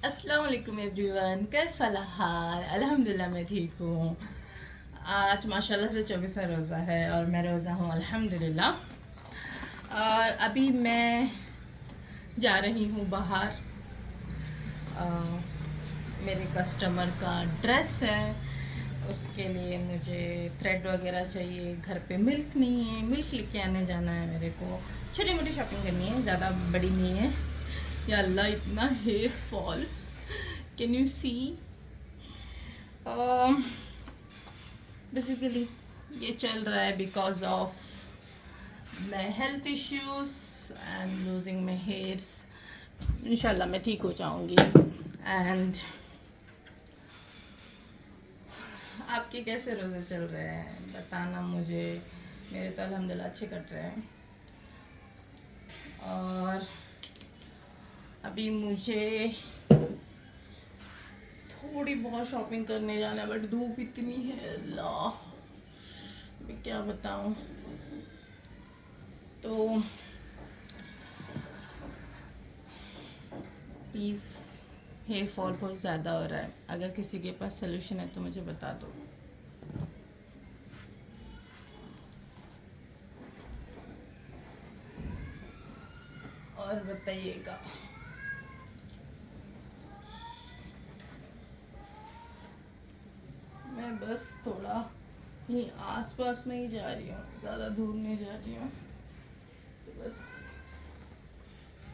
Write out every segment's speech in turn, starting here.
अस्सलाम वालेकुम एवरीवन, कैसा हाल। अल्हम्दुलिल्लाह मैं ठीक हूँ। आज माशाल्लाह से 24वां रोज़ा है और मैं रोज़ा हूँ अल्हम्दुलिल्लाह। और अभी मैं जा रही हूँ बाहर। अ, मेरे कस्टमर का ड्रेस है, उसके लिए मुझे थ्रेड वगैरह चाहिए। घर पे मिल्क नहीं है, मिल्क लेके आने जाना है मेरे को। छोटी मोटी शॉपिंग करनी है, ज़्यादा बड़ी नहीं है। या अल्लाह, इतना hair fall, can you see. Basically ये चल रहा है because of my health issues. I am losing my hairs. इंशाल्लाह मैं ठीक हो जाऊंगी। एंड आपके कैसे रोज़े चल रहे हैं बताना मुझे। मेरे तो अल्हम्दुलिल्लाह अच्छे कट रहे हैं। और अभी मुझे थोड़ी बहुत शॉपिंग करने जाना है, बट धूप इतनी है अल्लाह, मैं क्या बताऊं। तो प्लीज़, हेयर फॉल बहुत ज़्यादा हो रहा है, अगर किसी के पास सोल्यूशन है तो मुझे बता दो। और बताइएगा। मैं बस थोड़ा यहीं आसपास में ही जा रही हूँ, ज़्यादा दूर नहीं जा रही हूँ। तो बस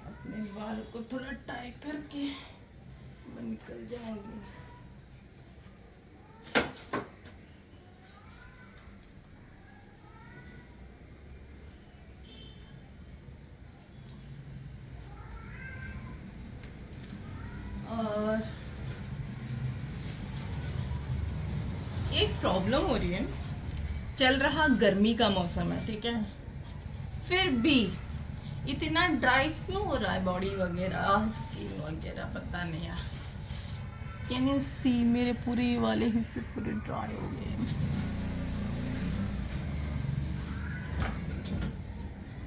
अपने बाल को थोड़ा टाई करके मैं निकल जाऊंगी। और एक प्रॉब्लम हो रही है, चल रहा गर्मी का मौसम है, ठीक है, फिर भी इतना ड्राई क्यों हो रहा है बॉडी वगैरह, स्किन वगैरह, पता नहीं यार। कैन यू सी, मेरे पूरे ये वाले हिस्से पूरे ड्राई हो गए हैं।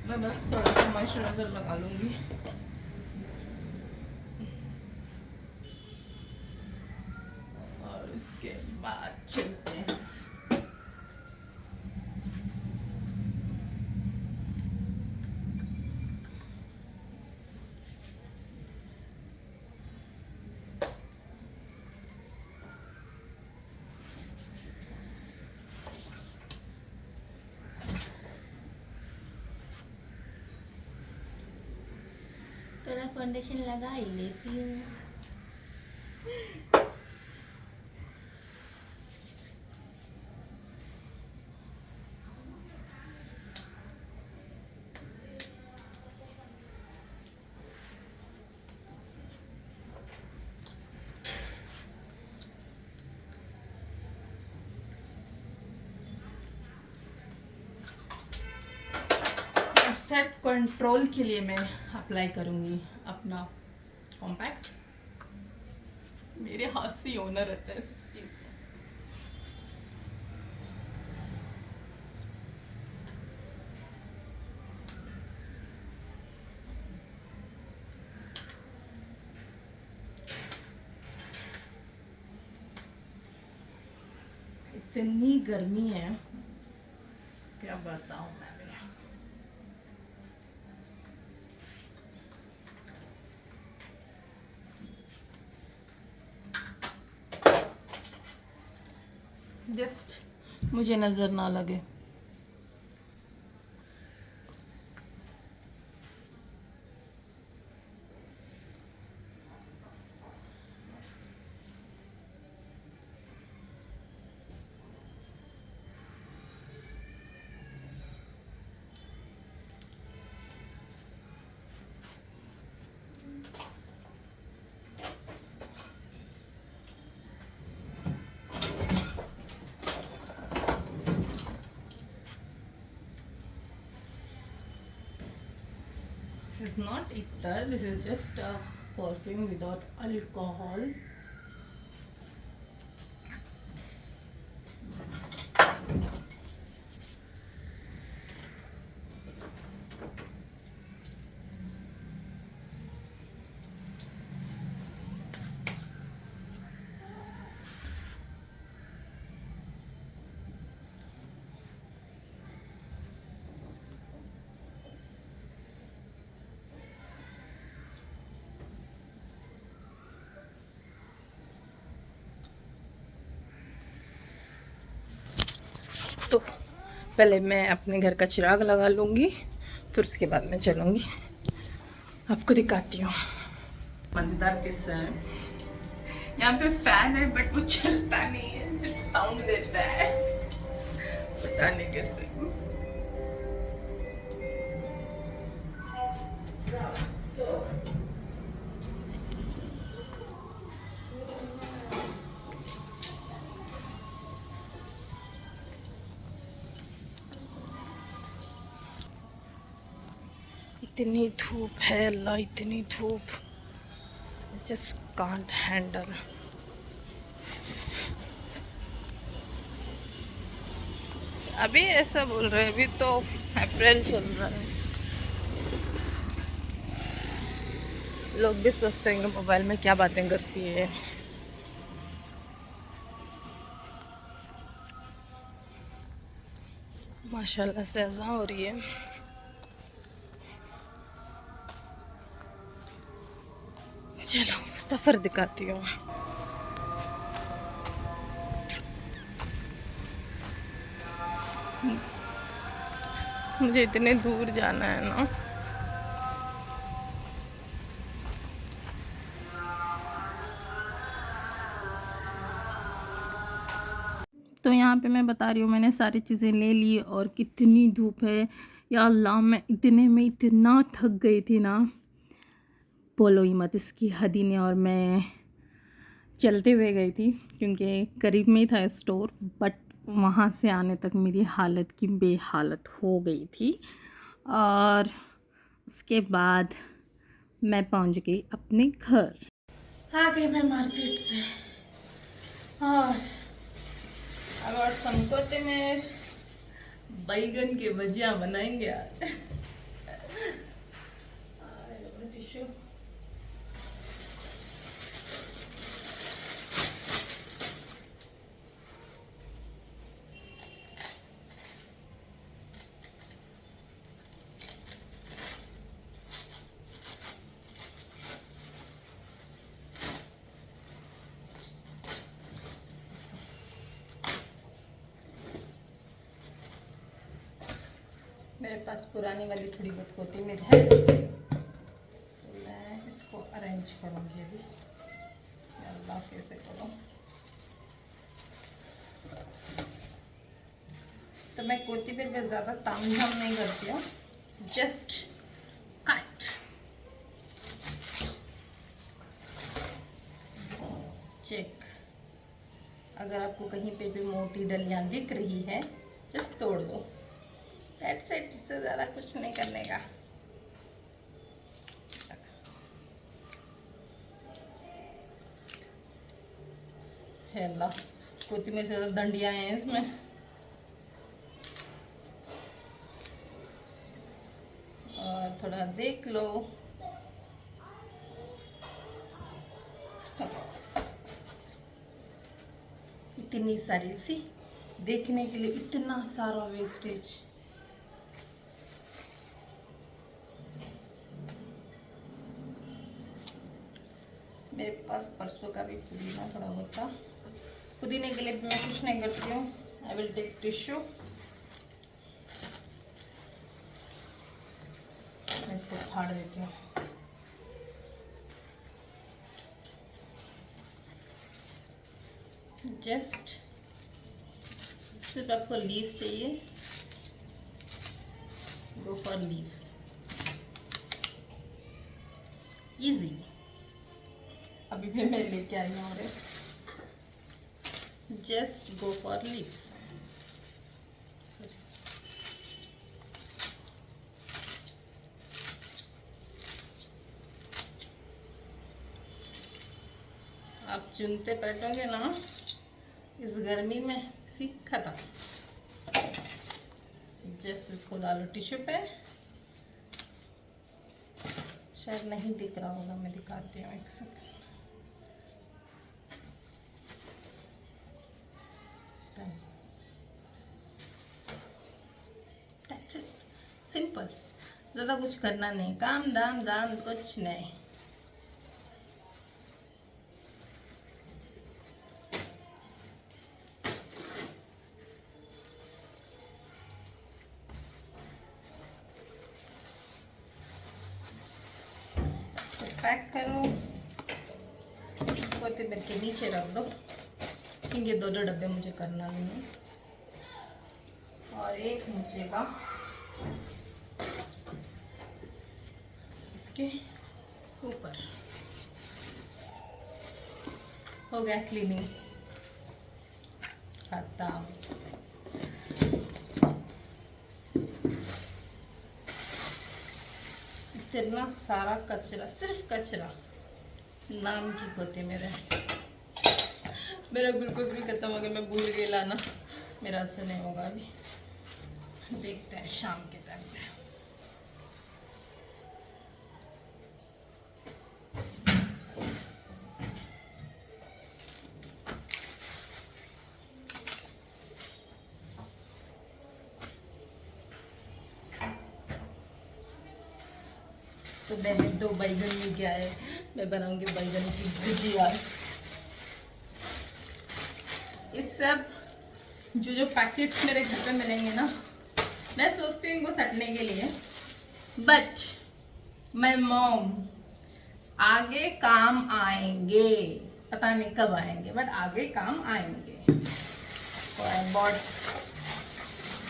मैं बस थोड़ा सा मॉइस्चराइजर लगा लूंगी। और उसके बाद चलते हैं। थोड़ा फाउंडेशन लगा ही लेती हूँ। सेट कंट्रोल के लिए मैं अप्लाई करूंगी अपना कॉम्पैक्ट। मेरे हाथ से ही होना रहता है सब चीज़। इतनी गर्मी है, क्या बताऊं मैं भी। जस्ट मुझे नज़र ना लगे। This is not ether, this is just a perfume without alcohol. तो पहले मैं अपने घर का चिराग लगा लूँगी, फिर उसके बाद मैं चलूँगी। आपको दिखाती हूँ। मज़ेदार किस्सा है। यहाँ पे फैन है बट वो चलता नहीं है, सिर्फ साउंड देता है। पता नहीं कैसे। इतनी धूप है अल्लाह, इतनी धूप, जस्ट कांट हैंडल। अभी ऐसा बोल रहे हैं, अभी तो अप्रैल चल रहा है। लोग भी सोचते हैं मोबाइल में क्या बातें करती है। माशाल्लाह से अज़ां हो रही है। चलो सफ़र दिखाती हूँ। मुझे इतने दूर जाना है ना। तो यहाँ पे मैं बता रही हूँ, मैंने सारी चीज़ें ले ली और कितनी धूप है या अल्लाह, मैं इतने में इतना थक गई थी ना, बोलो ही मत इसकी हद ही नहीं। और मैं चलते हुए गई थी क्योंकि करीब में ही था स्टोर, बट वहाँ से आने तक मेरी हालत की बेहालत हो गई थी। और उसके बाद मैं पहुँच गई अपने घर। आ गई मैं मार्केट से और अब और संकोते में बैगन के भजिया बनाएंगे आज। टिश्यू मेरे पास पुरानी वाली थोड़ी बहुत कोथिमीर है, तो मैं इसको अरेंज करूँगी अभी। अल्लाह कैसे करूँ। तो मैं कोथिमीर में ज़्यादा तामझाम नहीं करती हूँ, जस्ट कट। चेक। अगर आपको कहीं पे भी मोटी डलियाँ दिख रही है, जस्ट तोड़ दो। दैट्स इट, इससे ज़्यादा कुछ नहीं करने का। है अल्लाह, कोथिमीर से ज़्यादा डंडियाँ हैं इसमें। और थोड़ा देख लो। इतनी सारी सी देखने के लिए, इतना सारा वेस्टेज। मेरे पास परसों का भी पुदीना थोड़ा बहुत था। पुदीने के लिए भी मैं कुछ नहीं करती हूँ। आई विल टेक टिश्यू, मैं इसको फाड़ देती हूँ। जस्ट सिर्फ आपको लीव्स चाहिए, गो फॉर लीव्स, इजी। अभी भी मैं लेके आई हूँ और जस्ट गो फॉर लीव्स। आप चुनते बैठोगे ना इस गर्मी में, सी खत्म। जस्ट इसको डालो टिश्यू पे। शायद नहीं दिख रहा होगा, मैं दिखाती हूँ एक सेकंड। That's it, simple. ज़्यादा कुछ करना नहीं, काम दाम दाम कुछ नहीं। पैक करो, कोथिंबीर के नीचे रख दो, क्योंकि 2-2 डब्बे मुझे करना नहीं है। और एक नीचे का इसके ऊपर। हो गया क्लीनिंग खत्म। इतना सारा कचरा, सिर्फ कचरा नाम की होते मेरा ग्लूकोज भी खत्म हो गया, मैं भूल गई लाना। मेरा असर नहीं होगा अभी, देखते हैं शाम के टाइम पे। तो मैंने 2 बैगन लेके आए, मैं बनाऊंगी बैगन की भुजिया। इस सब जो पैकेट्स मेरे घर पे मिलेंगे ना, मैं सोचती हूँ इनको सटने के लिए, बट माय मॉम आगे काम आएंगे, पता नहीं कब आएंगे बट आगे काम आएंगे। तो आई बॉट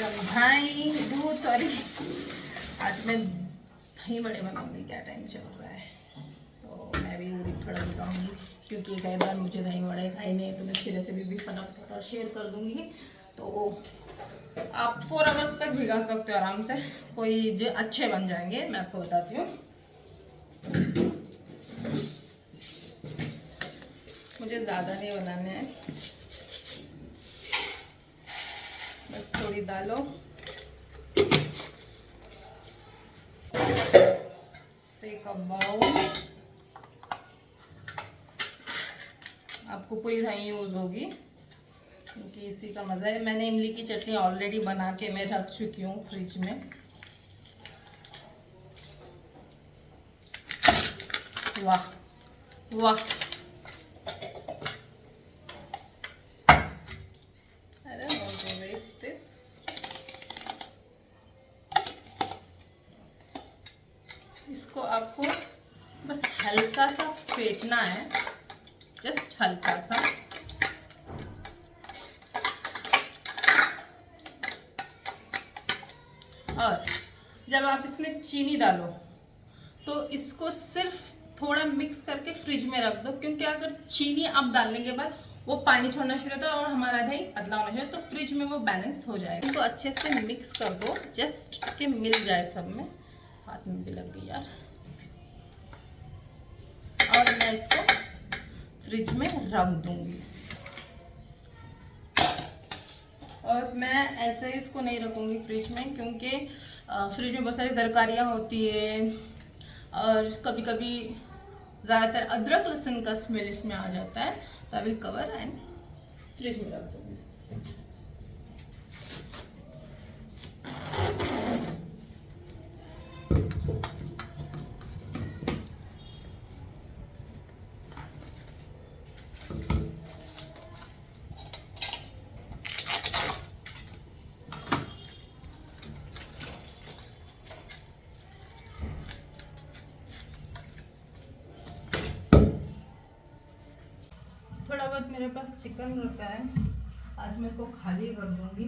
दही, दूध, सॉरी आज मैं दही बड़े बनाऊंगी। क्या टाइम चल रहा है, तो मैं भी उड़ीद थोड़ा दिखाऊंगी, क्योंकि कई बार मुझे दही बड़े खाए नहीं, तो मैं इसकी रेसिपी भी फटाफट शेयर कर दूंगी। तो आप 4 आवर्स तक भिगा सकते हो आराम से, कोई जो अच्छे बन जाएंगे, मैं आपको बताती हूँ। मुझे ज़्यादा नहीं बनाने हैं, बस थोड़ी डालो। एक बाउल, आपको पूरी दही यूज़ होगी, क्योंकि इसी का मज़ा है। मैंने इमली की चटनी ऑलरेडी बना के मैं रख चुकी हूँ फ्रिज में। वाह वाह, I don't want to waste this. इसको आपको बस हल्का सा फेंटना है, जस्ट हल्का सा। और जब आप इसमें चीनी डालो तो इसको सिर्फ थोड़ा मिक्स करके फ्रिज में रख दो, क्योंकि अगर चीनी आप डालने के बाद वो पानी छोड़ना शुरू होता है और हमारा दही पतला होना शुरू होता है, तो फ्रिज में वो बैलेंस हो जाएगा। इनको अच्छे से मिक्स कर दो, जस्ट कि मिल जाए सब में। हाथ में भी लग गई यार। और मैं इसको फ्रिज में रख दूंगी। और मैं ऐसे ही इसको नहीं रखूंगी फ्रिज में, क्योंकि फ्रिज में बहुत सारी तरकारियाँ होती है और कभी कभी ज़्यादातर अदरक लहसुन का स्मेल इसमें आ जाता है। तो I will cover and fridge में रख दूंगी। थोड़ा बहुत मेरे पास चिकन रखा है, आज मैं इसको खाली कर दूंगी।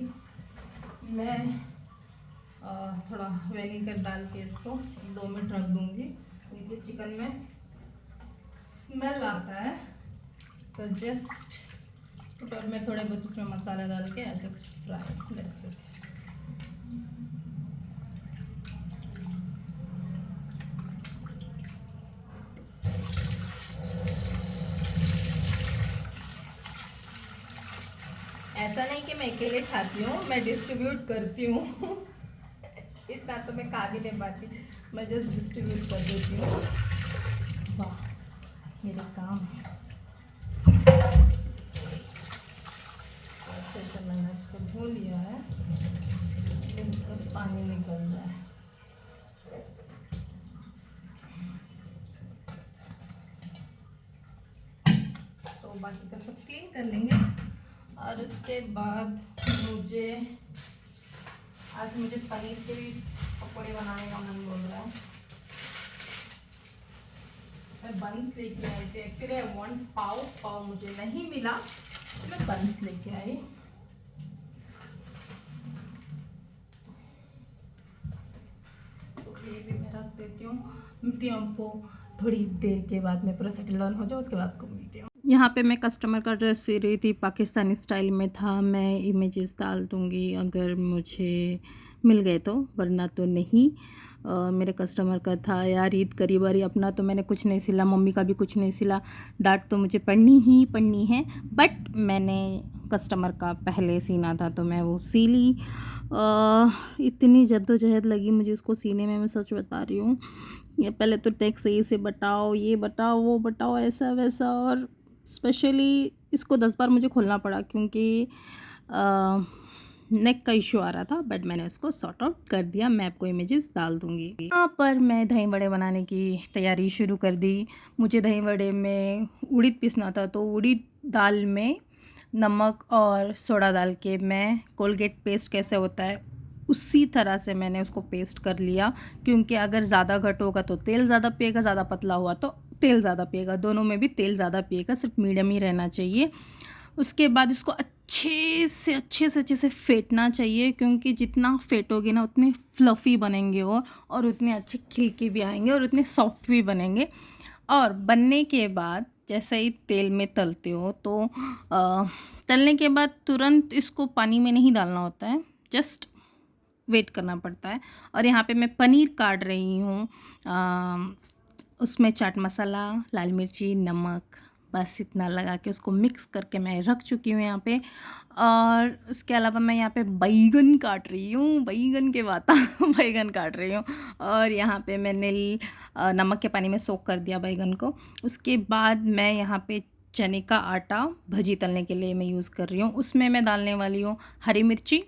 मैं थोड़ा विनेगर डाल के इसको 2 मिनट रख दूंगी, क्योंकि चिकन में स्मेल आता है। तो जस्ट, और मैं थोड़े बहुत इसमें मसाला डाल के जस्ट फ्राई, दैट्स इट। ऐसा नहीं कि मैं अकेले खाती हूँ, मैं डिस्ट्रीब्यूट करती हूँ। इतना तो मैं खा भी नहीं पाती, मैं जस्ट डिस्ट्रीब्यूट कर देती हूँ। वाह, मेरा काम है। अच्छे से मैंने इसको धो लिया है, इसका पानी निकल रहा है। तो बाकी का सब क्लीन कर लेंगे। और उसके बाद आज मुझे पनीर के भी पकौड़े बनाने का मन बोल रहा है। मैं बंस लेके आई थी। एक्चुअली आई वांट पाव मुझे नहीं मिला, मैं बंस लेके आई। तो ये भी मैं रख देती हूँ, मिलती हूँ आपको थोड़ी देर के बाद। मैं पूरा सेटल डाउन हो जाऊँ उसके बाद को मिलती हूँ। यहाँ पे मैं कस्टमर का ड्रेस सी रही थी, पाकिस्तानी स्टाइल में था। मैं इमेजेस डाल दूँगी अगर मुझे मिल गए तो, वरना तो नहीं। मेरे कस्टमर का था। यार ईद करीब आ रही, अपना तो मैंने कुछ नहीं सिला, मम्मी का भी कुछ नहीं सिला। डांट तो मुझे पढ़नी ही पढ़नी है, बट मैंने कस्टमर का पहले सीना था तो मैं वो सी ली। इतनी जद्दोजहद लगी मुझे उसको सीने में, मैं सच बता रही हूँ। ये पहले तो टेक्स्ट सही से बताओ, ये बताओ, वो बताओ, ऐसा वैसा, और स्पेशली इसको 10 बार मुझे खोलना पड़ा क्योंकि नेक का इशू आ रहा था, बट मैंने उसको सॉर्ट आउट कर दिया। मैं आपको इमेजेस डाल दूँगी। यहाँ पर मैं दही बड़े बनाने की तैयारी शुरू कर दी। मुझे दही बड़े में उड़द पीसना था, तो उड़द दाल में नमक और सोडा डाल के मैं कोलगेट पेस्ट कैसे होता है उसी तरह से मैंने उसको पेस्ट कर लिया। क्योंकि अगर ज़्यादा घट होगा तो तेल ज़्यादा पिएगा, ज़्यादा पतला हुआ तो तेल ज़्यादा पिएगा, दोनों में भी तेल ज़्यादा पिएगा, सिर्फ मीडियम ही रहना चाहिए। उसके बाद इसको अच्छे से फेंटना चाहिए, क्योंकि जितना फेंटोगे ना उतने फ्लफ़ी बनेंगे और उतने अच्छे खिलके भी आएंगे और उतने सॉफ्ट भी बनेंगे। और बनने के बाद जैसे ही तेल में तलते हो तो तलने के बाद तुरंत इसको पानी में नहीं डालना होता है, जस्ट वेट करना पड़ता है। और यहाँ पे मैं पनीर काट रही हूँ। उसमें चाट मसाला, लाल मिर्ची, नमक, बस इतना लगा के उसको मिक्स करके मैं रख चुकी हूँ यहाँ पे। और उसके अलावा मैं यहाँ पे बैगन काट रही हूँ, बैगन के वाता बैगन काट रही हूँ। और यहाँ पे मैंने नमक के पानी में सोक कर दिया बैगन को। उसके बाद मैं यहाँ पे चने का आटा भजी तलने के लिए मैं यूज़ कर रही हूँ। उसमें मैं डालने वाली हूँ हरी मिर्ची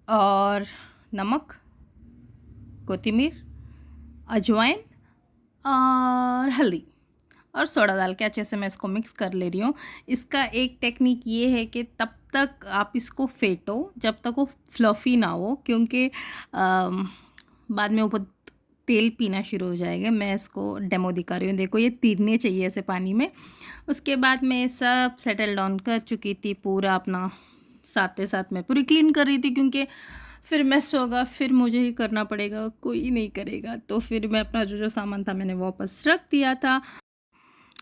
और नमक, कोथिमीर, अजवाइन और हल्दी और सोडा डाल के अच्छे से मैं इसको मिक्स कर ले रही हूँ। इसका एक टेक्निक ये है कि तब तक आप इसको फेंटो जब तक वो फ्लफ़ी ना हो, क्योंकि बाद में वो बहुत तेल पीना शुरू हो जाएगा। मैं इसको डेमो दिखा रही हूँ, देखो ये तीरने चाहिए ऐसे पानी में। उसके बाद मैं सब सेटल डाउन कर चुकी थी, पूरा अपना साथ साथ मैं पूरी क्लीन कर रही थी, क्योंकि फिर मैस होगा, फिर मुझे ही करना पड़ेगा, कोई नहीं करेगा। तो फिर मैं अपना जो सामान था मैंने वापस रख दिया था।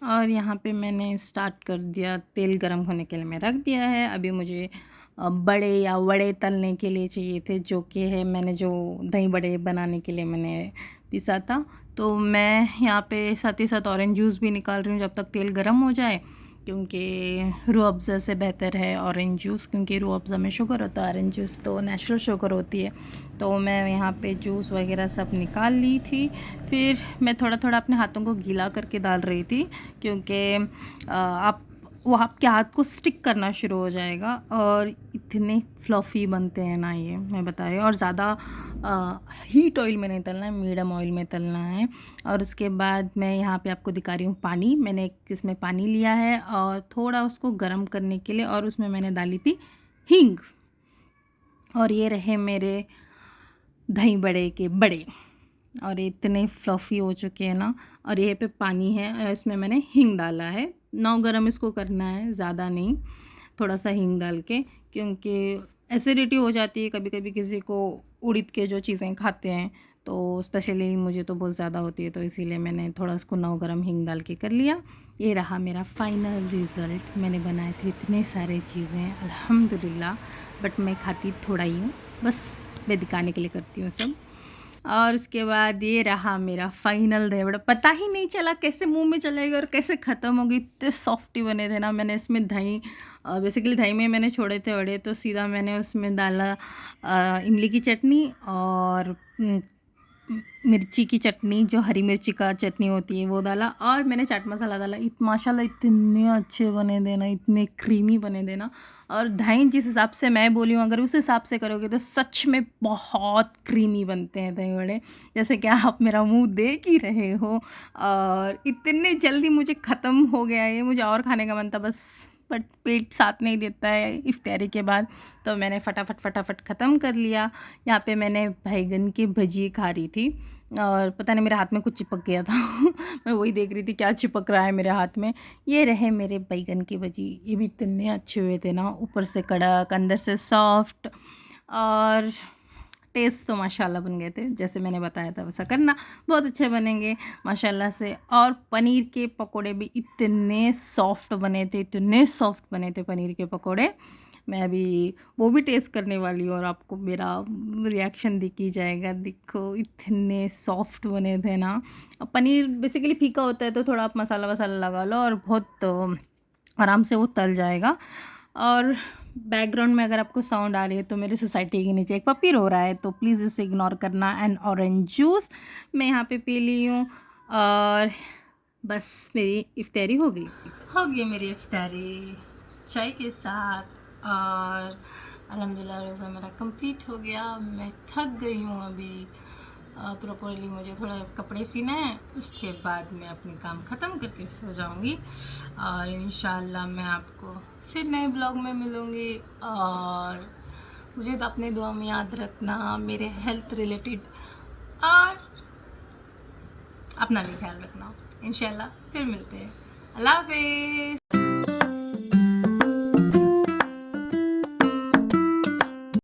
और यहाँ पे मैंने स्टार्ट कर दिया, तेल गरम होने के लिए मैं रख दिया है। अभी मुझे बड़े या वड़े तलने के लिए चाहिए थे, जो कि है मैंने जो दही बड़े बनाने के लिए मैंने पिसा था। तो मैं यहाँ पे साथ ही साथ ऑरेंज जूस भी निकाल रही हूँ जब तक तेल गरम हो जाए, क्योंकि रूह अफ़ज़ा से बेहतर है ऑरेंज जूस, क्योंकि रूह अफ़ज़ा में शुगर होता है, ऑरेंज जूस तो नेचुरल शुगर होती है। तो मैं यहाँ पे जूस वगैरह सब निकाल ली थी। फिर मैं थोड़ा थोड़ा अपने हाथों को गीला करके डाल रही थी, क्योंकि आप वो आपके हाथ को स्टिक करना शुरू हो जाएगा। और इतने फ्लफ़ी बनते हैं ना, ये मैं बता रही हूँ। और ज़्यादा हीट ऑयल में नहीं तलना है, मीडियम ऑयल में तलना है। और उसके बाद मैं यहाँ पे आपको दिखा रही हूँ पानी। मैंने एक इसमें पानी लिया है और थोड़ा उसको गर्म करने के लिए, और उसमें मैंने डाली थी हींग। और ये रहे मेरे दही बड़े के बड़े, और इतने फ्लफ़ी हो चुके हैं ना। और ये पे पानी है, इसमें मैंने हींग डाला है। नौ गरम इसको करना है, ज़्यादा नहीं, थोड़ा सा हींग डाल के, क्योंकि एसिडिटी हो जाती है कभी कभी किसी को उड़द के जो चीज़ें खाते हैं, तो स्पेशली मुझे तो बहुत ज़्यादा होती है, तो इसीलिए मैंने थोड़ा उसको 9 गरम हींग डाल के कर लिया। ये रहा मेरा फ़ाइनल रिज़ल्ट। मैंने बनाए थे इतने सारे चीज़ें अल्हम्दुलिल्लाह, बट मैं खाती थोड़ा ही हूँ, बस मैं दिखाने के लिए करती हूँ सब। और उसके बाद ये रहा मेरा फाइनल दही बड़ा। पता ही नहीं चला कैसे मुंह में चलेगा और कैसे ख़त्म हो गई, इतने सॉफ्टी बने थे ना। मैंने इसमें दही बेसिकली दही में मैंने छोड़े थे वड़े, तो सीधा मैंने उसमें डाला इमली की चटनी और मिर्ची की चटनी, जो हरी मिर्ची का चटनी होती है वो डाला, और मैंने चाट मसाला डाला। माशाल्लाह इतने अच्छे बने देना, इतने क्रीमी बने देना। और दही जिस हिसाब से मैं बोली हूँ, अगर उस हिसाब से करोगे तो सच में बहुत क्रीमी बनते हैं दही बड़े, जैसे कि आप मेरा मुंह देख ही रहे हो। और इतने जल्दी मुझे ख़त्म हो गया ये, मुझे और खाने का मन था, बस बट पेट साथ नहीं देता है इफ्तारी के बाद, तो मैंने फटाफट ख़त्म कर लिया। यहाँ पे मैंने बैगन की भजी खा रही थी और पता नहीं मेरे हाथ में कुछ चिपक गया था मैं वही देख रही थी क्या चिपक रहा है मेरे हाथ में। ये रहे मेरे बैगन की भजी, ये भी इतने अच्छे हुए थे ना, ऊपर से कड़क अंदर से सॉफ्ट, और टेस्ट तो माशाल्लाह बन गए थे, जैसे मैंने बताया था वैसा करना, बहुत अच्छे बनेंगे माशाल्लाह से। और पनीर के पकोड़े भी इतने सॉफ्ट बने थे, इतने सॉफ्ट बने थे पनीर के पकोड़े। मैं अभी वो भी टेस्ट करने वाली हूँ और आपको मेरा रिएक्शन दिख ही जाएगा। देखो इतने सॉफ्ट बने थे ना। अब पनीर बेसिकली फीका होता है तो थोड़ा आप मसाला वसाला लगा लो और बहुत आराम से वो तल जाएगा। और बैकग्राउंड में अगर आपको साउंड आ रही है तो मेरी सोसाइटी के नीचे एक पपी रो रहा है, तो प्लीज़ इसे इग्नोर करना। एंड ऑरेंज जूस मैं यहाँ पे पी ली हूँ और बस मेरी इफ्तारी हो गई मेरी इफ्तारी चाय के साथ। और अल्हम्दुलिल्लाह रोज़ा मेरा कंप्लीट हो गया। मैं थक गई हूँ अभी प्रॉपरली, मुझे थोड़ा कपड़े सीना है, उसके बाद मैं अपनी काम ख़त्म करके सो जाऊँगी और इंशाल्लाह मैं आपको फिर नए ब्लॉग में मिलूँगी। और मुझे तो अपने दुआ में याद रखना मेरे हेल्थ रिलेटेड, और अपना भी ख्याल रखना। इंशाल्लाह फिर मिलते हैं। अल्लाह हाफ़िज़।